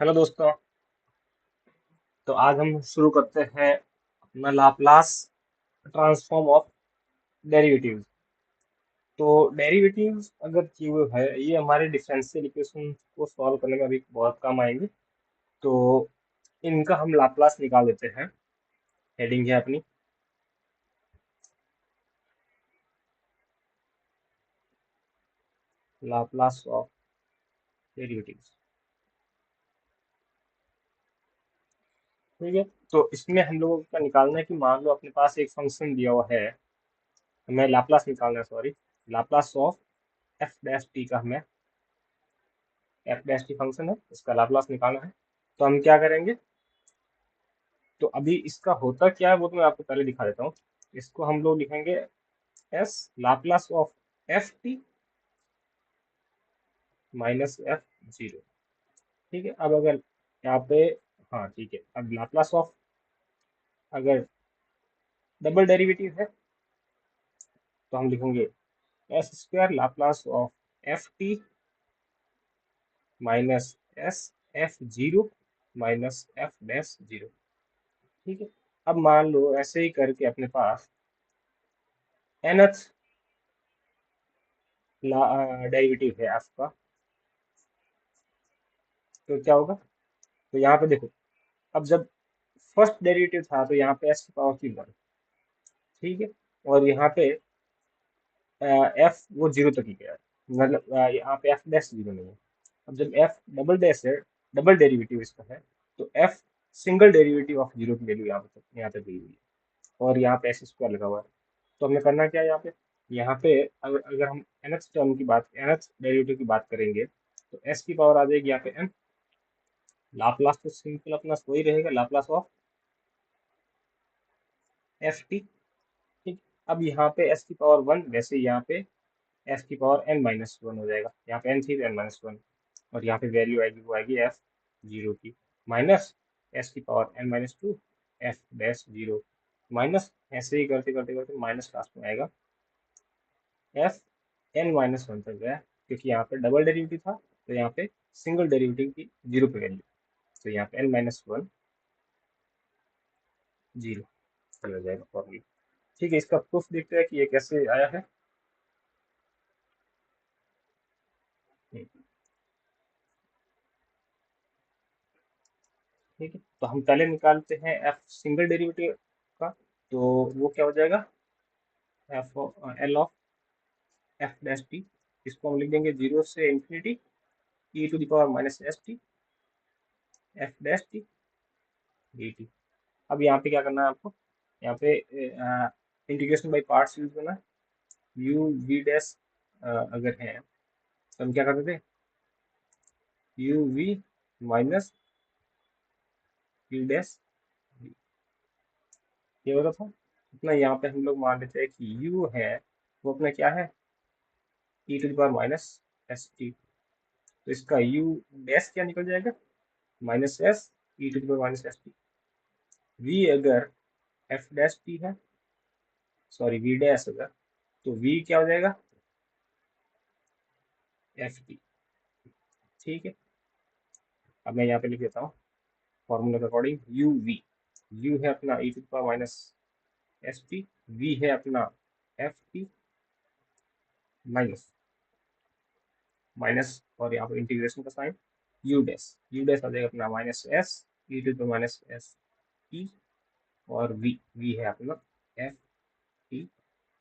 Hello दोस्तों। तो आज हम शुरू करते हैं अपना लाप्लास ट्रांसफॉर्म ऑफ डेरिवेटिव्स। तो डेरिवेटिव्स अगर जो है ये हमारे डिफरेंशियल इक्वेशन को सॉल्व करने में अभी बहुत काम आएंगे। तो इनका हम लाप्लास निकाल देते हैं। हेडिंग है अपनी लाप्लास ऑफ डेरिवेटिव्स। ठीक है। तो इसमें हम लोगों का निकालना है कि मान लो अपने पास एक फंक्शन दिया हुआ है, हमें लाप्लास निकालना है, sorry, Laplace of f dash T का हमें एफ डैश टी फंक्शन है, इसका लाप्लास निकालना है। तो हम क्या करेंगे, तो अभी इसका होता क्या है वो तो मैं आपको पहले दिखा देता हूँ। इसको हम लोग लिखेंगे S Laplace of F T minus F zero. ठीक है। अब अगर यहाँ पे, हाँ ठीक है, अब लाप्लास ऑफ अगर डबल डेरिवेटिव है तो हम लिखेंगे S square Laplace of F T minus S F zero minus F dash zero. ठीक है। अब मान लो ऐसे ही करके अपने पास nth डेरिवेटिव है एफ का, तो क्या होगा। तो यहाँ पे देखो, अब जब फर्स्ट डेरिवेटिव था तो यहाँ पे एस की पावर थी वन। ठीक है। और यहाँ पे एफ वो जीरो तक ही गया है, मतलब यहाँ पे एफ डैश जीरो नहीं है। अब जब एफ डबल डैश है, डबल डेरिवेटिव इसका है, तो F single derivative of zero की वैल्यू यहाँ पे दी हुई है, और यहाँ पे एस स्क्वायर लगा हुआ है। तो हमें करना क्या है यहाँ पे अगर अगर हम nth टर्म की बात, nth डेरिवेटिव की बात करेंगे, तो एस की पावर आ जाएगी यहाँ पे n। लाप्लास तो सिंपल अपना वही रहेगा, लाप्लास ऑफ एफ टी। ठीक। अब यहाँ पे एस की पावर वन, वैसे यहाँ पे एफ की पावर एन माइनस वन हो जाएगा। यहाँ पे एन थी तो एन माइनस वन, और यहाँ पे वैल्यू आएगी, वो आएगी एफ जीरो की, माइनस एस की power n minus two f dash zero, minus ऐसे ही करते करते करते माइनस लास्ट में आएगा एफ एन माइनस वन तक गया, क्योंकि यहाँ पे डबल डेरिवेटिव था तो यहाँ पे सिंगल डेरिवेटिव की जीरो पे वैल्यू, तो यहाँ पे एन माइनस वन जीरो, ये हो जाएगा फॉर्मूला। ठीक है। इसका प्रूफ देखते हैं कि ये कैसे आया है। ठीक है। तो हम पहले निकालते हैं एफ सिंगल डेरिवेटिव का। तो वो क्या हो जाएगा, f L of f dash t. इसको हम लिख देंगे जीरो से infinity e to the power minus s t f dash t D t. अब यहाँ पे क्या करना है आपको, यहाँ पे इंटीग्रेशन बाई पार्ट्स यूज करना है। यू वी डैश अगर है तो हम क्या करते थे, u v minus u dash, ये होता था। इतना यहाँ पे हम लोग मान लेते हैं कि यू है वो अपना क्या है, e to the power minus s t. तो इसका यू डैश क्या निकल जाएगा, minus s e to the power minus s t. V अगर एफ डैश टी है, सॉरी वी डैश अगर, तो वी क्या हो जाएगा, एफ टी। ठीक है। अब मैं यहाँ पे लिख देता हूँ फॉर्मूला के अकॉर्डिंग, यू वी, यू है अपना e to the power minus s t, v है अपना एफ टी माइनस माइनस, और यहाँ पर इंटीग्रेशन का साइन, यू डैश आ जाएगा अपना minus s e to the minus s t, और वी है अपना एफ टी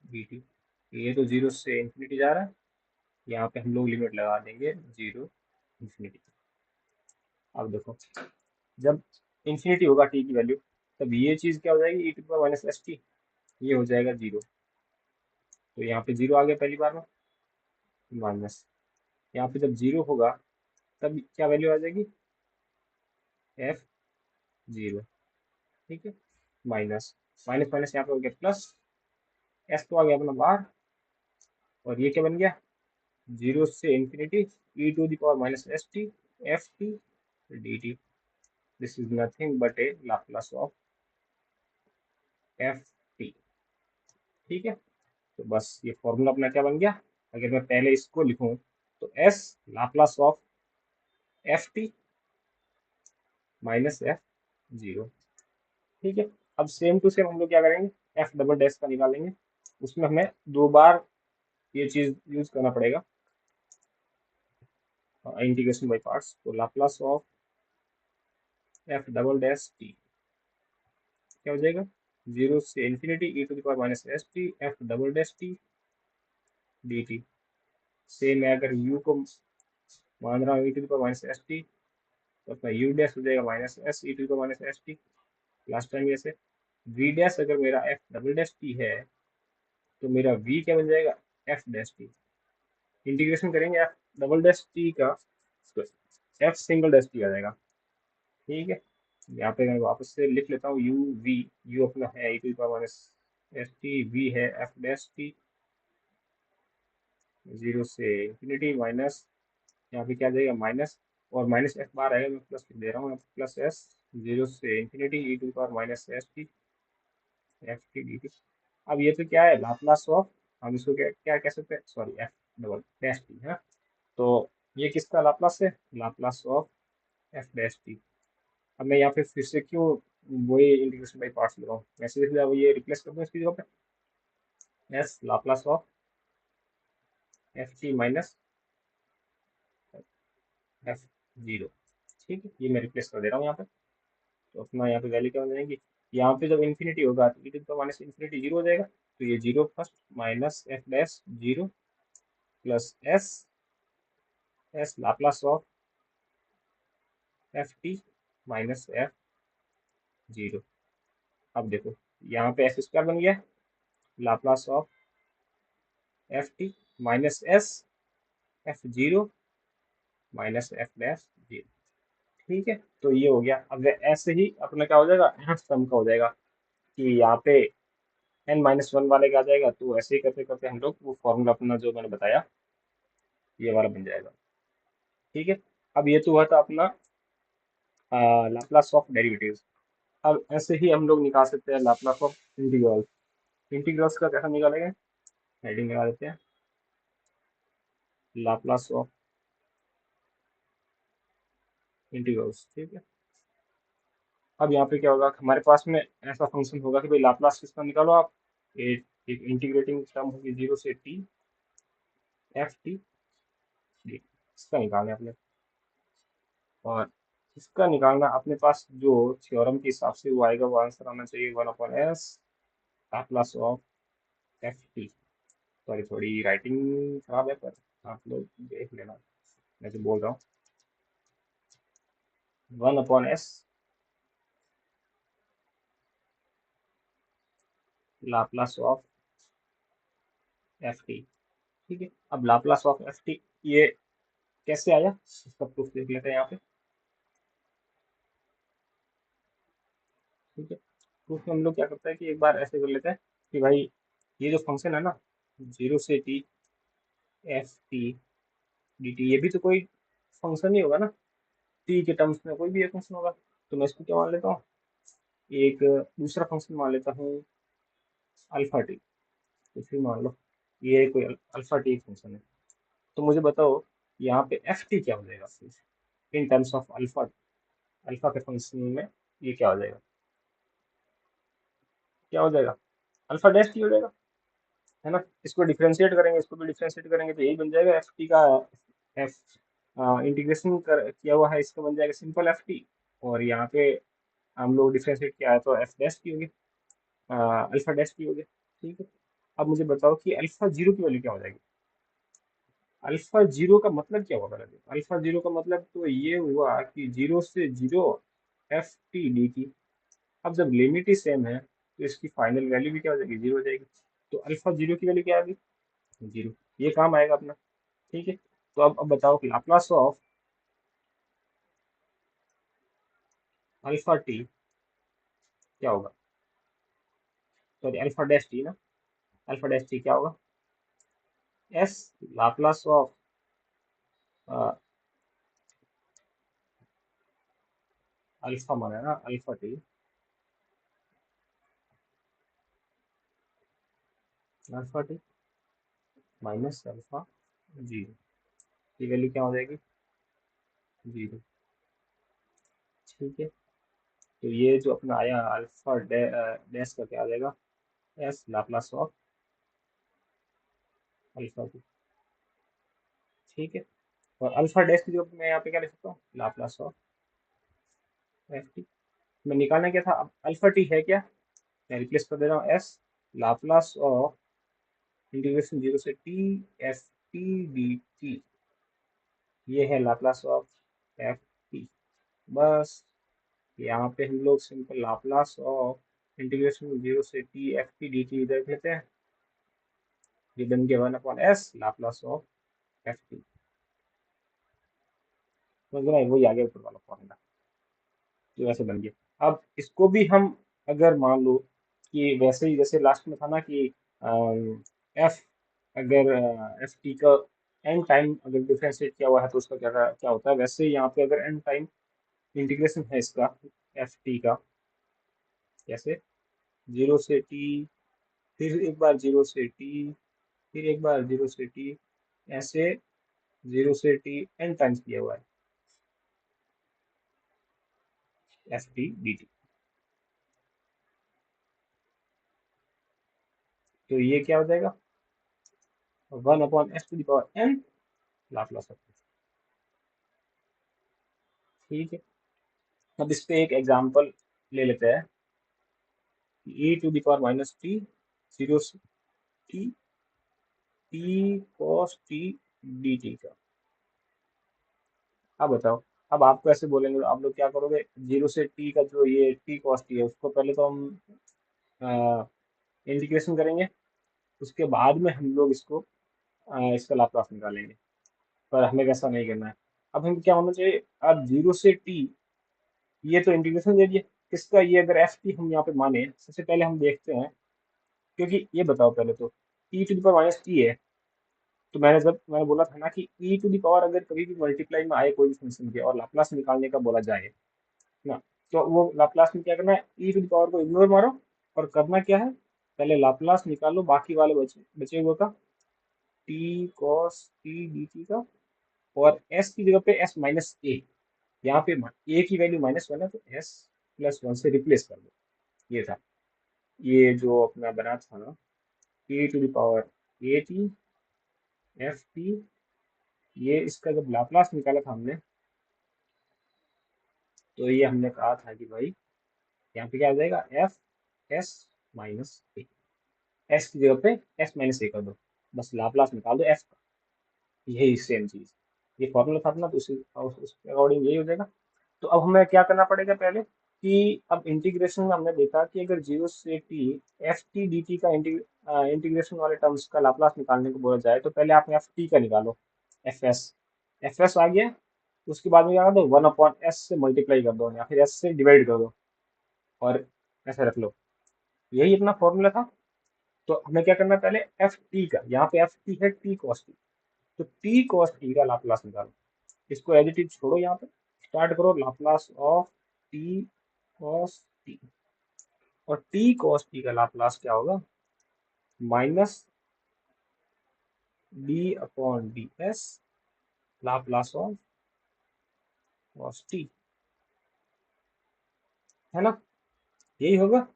डी टी। ये तो जीरो से इंफिनिटी जा रहा है, यहाँ पे हम लोग लिमिट लगा देंगे जीरो इंफिनिटी। अब देखो, जब इंफिनिटी होगा टी की वैल्यू, तब ये चीज़ क्या हो जाएगी, e to the power minus s t, ये हो जाएगा जीरो। तो यहाँ पे जीरो आ गया पहली बार में, माइनस, यहाँ पे जब जीरो होगा तब क्या वैल्यू आ जाएगी, एफ जीरो। ठीक है। माइनस माइनस माइनस यहाँ पे हो गया प्लस, एस तो आ गया अपना बाहर, और ये क्या बन गया, जीरो से infinity e to the power minus s t F T D t. This is nothing but a Laplace of F t. ठीक है। तो बस ये फॉर्मूला अपना क्या बन गया, अगर मैं पहले इसको लिखूं, तो S Laplace of F T minus F zero. ठीक है, अब सेम टू सेम हम लोग क्या करेंगे, एफ डबल डैश का निकालेंगे। उसमें हमें दो बार ये चीज यूज करना पड़ेगा, इंटीग्रेशन बाई पार्ट्स। तो Laplace of f double dash t क्या हो जाएगा, जीरो से infinity e to the power minus s t f double dash t D t. Same है, अगर यू को मान रहा हूँ e to the power minus s t, तो अपना यू डैश हो जाएगा minus s e to the power minus s t. Last time जैसे वी डैश अगर मेरा एफ डबल डैश टी है, तो मेरा वी क्या बन जाएगा, एफ डैश टी। इंटीग्रेशन करेंगे एफ डबल डैश टी का, एफ सिंगल डैश टी आ जाएगा। ठीक है, यहाँ पे मैं वापस से लिख लेता हूँ, यू वी, यू अपना है e to the power minus s t, v है एफ डैश टी, जीरो से इंफिनिटी माइनस, यहाँ पे क्या जाएगा माइनस, और माइनस एफ बार आएगा, मैं प्लस लिख दे रहा हूँ, प्लस एस, जीरो से infinity e to the power minus s t F T D t. अब ये तो क्या है, लाप्लास ऑफ, हम इसको क्या क्या कह सकते हैं, sorry F double dash t है। तो ये किसका लाप्लास है, Laplace of f dash T. अब मैं यहाँ पे फिर से क्यों वही इंटीग्रेशन बाई पार्ट्स ले रहा हूँ, मैं सीधे अब ये रिप्लेस कर दूँ इसकी जगह पे, S Laplace of F T minus F zero. ठीक है, ये मैं रिप्लेस कर दे रहा हूँ यहाँ पे। तो अपना यहाँ पे वैल्यू क्या हो जाएगी, यहाँ पे जब इन्फिनिटी होगा तो E to the power minus infinity zero हो जाएगा, तो ये zero first minus F dash zero plus S, S Laplace of F T minus F zero. अब देखो यहाँ पे एस स्क्वायर बन गया, Laplace of F T minus S F zero minus F dash zero. ठीक है, तो ये हो गया। अब ऐसे ही अपना क्या हो जाएगा, एफ सम का हो जाएगा, कि यहाँ पे एन माइनस वन वाले का आ जाएगा। तो ऐसे ही करते करते हम लोग वो फॉर्मूला अपना जो मैंने बताया ये वाला बन जाएगा। ठीक है, अब ये तो हुआ था अपना लाप्लास ऑफ डेरिवेटिव्स। अब ऐसे ही हम लोग निकाल सकते हैं लाप्लास ऑफ इंटीग्रल्स। इंटीग्रल्स का कैसा निकालेंगे, हेडिंग लगा देते हैं, लाप्लास ऑफ इंटीग्रल्स। ठीक है, अब यहाँ पे क्या होगा, हमारे पास में ऐसा फंक्शन होगा कि भाई लाप्लास किसका निकालो आप, एक इंटीग्रेटिंग टर्म होगी जीरो से टी एफ टी डी, इसका निकालना है अपने। और इसका निकालना अपने पास जो थ्योरम के हिसाब से वो आएगा, वो आंसर आना चाहिए one upon S Laplace of F T. Sorry, थोड़ी राइटिंग खराब है, पर आप लोग देख लेना, मैं तो बोल रहा हूँ one upon S Laplace of F t. ठीक है, अब लाप्लास ऑफ एफ टी ये कैसे आया, इसका प्रूफ देख लेते हैं यहाँ पे। ठीक है, प्रूफ में हम लोग क्या करते हैं कि एक बार ऐसे कर लेते हैं कि भाई ये जो फंक्शन है ना, जीरो से T F T D T, ये भी तो कोई फंक्शन ही होगा ना, टी के टर्म्स में कोई भी एक फंक्शन होगा। तो मैं इसको क्या मान लेता हूँ, एक दूसरा फंक्शन मान लेता हूँ, अल्फा टी। तो फिर मान लो ये कोई अल्फा टी फंक्शन है। तो मुझे बताओ यहाँ पे एफ टी क्या हो जाएगा फिर in terms of alpha, alpha के फंक्शन में ये क्या हो जाएगा, क्या हो जाएगा, अल्फा डैश टी हो जाएगा, है ना। इसको डिफरेंशिएट करेंगे, इसको भी डिफरेंशिएट करेंगे, तो यही बन जाएगा एफ टी का, एफ इंटीग्रेशन कर किया हुआ है, इसका बन जाएगा सिंपल एफ टी। और यहाँ पे हम लोग डिफरेंशिएट किया है तो एफ डैश टी होगी, अल्फा डैश टी हो गया। ठीक है, अब मुझे बताओ कि अल्फा जीरो की वैल्यू क्या हो जाएगी। अल्फा जीरो का मतलब क्या होगा, पहले अल्फा जीरो का मतलब तो ये हुआ कि जीरो से zero F T D t. अब जब लिमिट ही सेम है तो इसकी फाइनल वैल्यू भी क्या हो जाएगी, जीरो हो जाएगी। तो अल्फा जीरो की वैल्यू क्या आ गई, जीरो। ये काम आएगा अपना। ठीक है, तो अब बताओ कि लाप्लास ऑफ अल्फा टी क्या होगा, सॉरी अल्फा डैश टी ना, अल्फा डैश टी क्या होगा, एस लाप्लास ऑफ अल्फा माना है ना, alpha T, alpha T minus alpha zero, की वैल्यू क्या हो जाएगी, जीरो। ठीक है, तो ये जो अपना आया अल्फा डैश का क्या आ जाएगा, एस लाप्लास ऑफ अल्फा की। ठीक है, और अल्फा डैश की जो मैं यहाँ पे क्या लिख सकता हूँ, लाप्लास ऑफ एफ टी। मैं निकालना क्या था, अब अल्फा टी है क्या, मैं रिप्लेस कर दे रहा हूँ S Laplace of integration zero से T F T D T. ये है लाप्लास ऑफ एफ टी। बस यहाँ पे हम लोग simple Laplace of integration zero से T F T D T इधर लेते हैं, ये बन गया 1/s Laplace of F T. समझ रहे हैं, वही आ गया ऊपर वाला फॉर्मूला, तो ऐसे बन गया। अब इसको भी हम अगर मान लो कि वैसे ही जैसे लास्ट में था ना कि एफ, अगर एफ टी का एन टाइम अगर डिफरेंशिएट किया हुआ है तो उसका क्या क्या होता है, वैसे ही यहाँ पे अगर एन टाइम इंटीग्रेशन है इसका एफ टी का, जैसे जीरो से टी, फिर एक बार जीरो से टी, फिर एक बार जीरो से टी, ऐसे जीरो से टी एन टाइम्स किया हुआ है एफ टी डी टी। तो ये क्या हो जाएगा, 1/s⁻n लाप्लास ऑफ। ठीक है, अब इस पे एक एग्जांपल ले लेते हैं, e⁻−t जीरो से T T cos T D T का। अब बताओ, अब आपको ऐसे बोलेंगे तो आप लोग क्या करोगे, जीरो से टी का जो ये टी कॉस टी है उसको पहले तो हम इंटीग्रेशन करेंगे, उसके बाद में हम लोग इसको इसका लाप्लास निकालेंगे, पर हमें वैसा नहीं करना है। अब हम क्या होना चाहिए, अब जीरो से टी, ये तो इंटीग्रेशन दे दिया किसका, ये अगर एफ टी हम यहाँ पे माने, सबसे पहले हम देखते हैं, क्योंकि ये बताओ पहले तो e⁻−t है, तो मैंने बोला था ना कि e⁻ अगर कभी भी मल्टीप्लाई में आए कोई भी फंक्शन के और लाप्लास निकालने का बोला जाए ना, तो वो लाप्लास में क्या करना है, e⁻ को इग्नोर मारो और करना क्या है, पहले लाप्लास निकालो बाकी वाले बचे बचे हुए का, T cos T D T का, और s की जगह पे s−a, यहाँ पे a की वैल्यू -1 है तो s+1 से रिप्लेस कर दो। ये था, ये जो अपना बना था ना, e⁻at एफ टी, ये इसका जब लाप्लास निकाला था हमने, तो ये हमने कहा था कि भाई यहाँ पे क्या आ जाएगा, एफ एस माइनस ए, एस की जगह पे s−a कर दो, बस लाप्लास निकाल दो एफ का, यही सेम चीज, ये फॉर्मूला था अपना, तो उसके अकॉर्डिंग यही हो जाएगा। तो अब हमें क्या करना पड़ेगा पहले, कि अब इंटीग्रेशन में हमने देखा कि अगर जीरो से T F T D T का इंटीग्रेशन वाले टर्म्स का लाप्लास निकालने को बोला जाए, तो पहले आप एफ टी का निकालो, एफ एस आ गया, उसके बाद में क्या कर दो, 1/s से मल्टीप्लाई कर दो या फिर s से डिवाइड कर दो, और ऐसे रख लो, यही अपना फॉर्मूला था। तो हमें क्या करना है, पहले एफ टी का, यहाँ पे एफ टी है टी कॉस टी, तो टी कॉस टी का लाप्लास निकालो, इसको एज इट इज छोड़ो, यहाँ पे स्टार्ट करो Laplace of T cos T, और टी कॉस टी का लाप्लास क्या होगा, minus d/ds Laplace of cos T, है ना, यही होगा।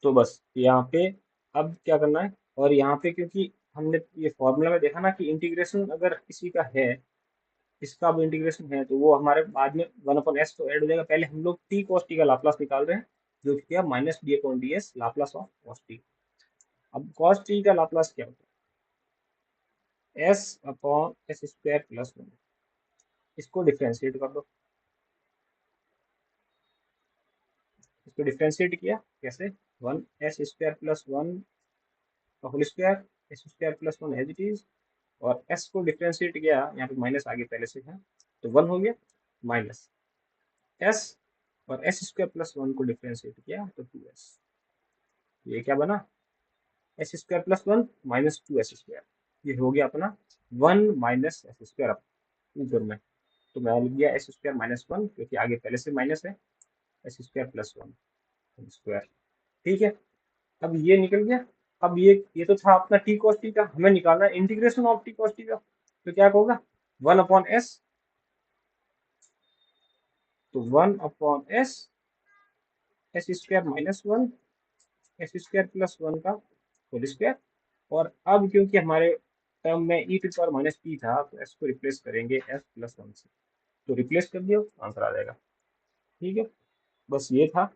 तो बस यहाँ पे अब क्या करना है, और यहाँ पे क्योंकि हमने ये फॉर्मूला में देखा ना कि इंटीग्रेशन अगर किसी का है, इसका अब इंटीग्रेशन है, तो वो हमारे बाद में 1/s तो ऐड हो जाएगा, पहले हम लोग टी कॉस टी का लाप्लास निकाल रहे हैं, जो कि क्या -d/ds Laplace of cos T. अब कॉस टी का लाप्लास क्या होता है, s/s²+1, इसको डिफ्रेंशिएट कर दो, इसको डिफ्रेंशिएट किया कैसे, 1s² + 1 का whole square, s² + 1 as it is, और s को डिफ्रेंशिएट किया, यहाँ पे माइनस आगे पहले से है तो 1 हो गया, माइनस s, और s² + 1 को डिफ्रेंशिएट किया तो 2s, ये क्या बना, s² + 1 -2s², ये हो गया अपना 1 - s² ऊपर में, तो मैं लिख दिया s² - 1 क्योंकि आगे पहले से माइनस है, s² + 1 स्क्वायर। ठीक है, अब ये निकल गया। अब ये तो था अपना टी कॉस टी का, हमें निकालना है integration of T cos T का, तो क्या होगा, 1/s तो 1/s S square minus one S square plus one का होल स्क्वायर। और अब क्योंकि हमारे टर्म में ई टू पावर माइनस पी था तो एस को रिप्लेस करेंगे एस प्लस वन से, तो रिप्लेस कर दिया आंसर आ जाएगा। ठीक है, बस ये था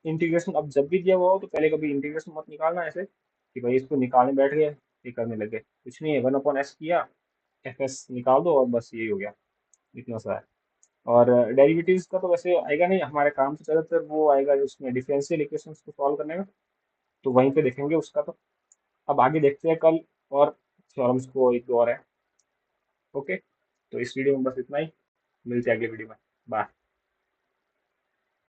इंटीग्रेशन। अब जब भी दिया हुआ हो तो पहले कभी इंटीग्रेशन मत निकालना ऐसे कि भाई इसको निकालने बैठ गए ये करने लगे, कुछ नहीं है। 1/s किया, एफ एस निकाल दो और बस यही हो गया, इतना सा है। और डेरिवेटिव्स का तो वैसे आएगा नहीं हमारे काम, तो ज़्यादातर वो आएगा उसमें डिफरेंशियल इक्वेशंस को सॉल्व करने में, तो वहीं पे देखेंगे उसका। तो अब आगे देखते हैं कल, और थ्योरम्स को एक दो और है। ओके, तो इस वीडियो में बस इतना ही, मिलते हैं अगले वीडियो में, बाय।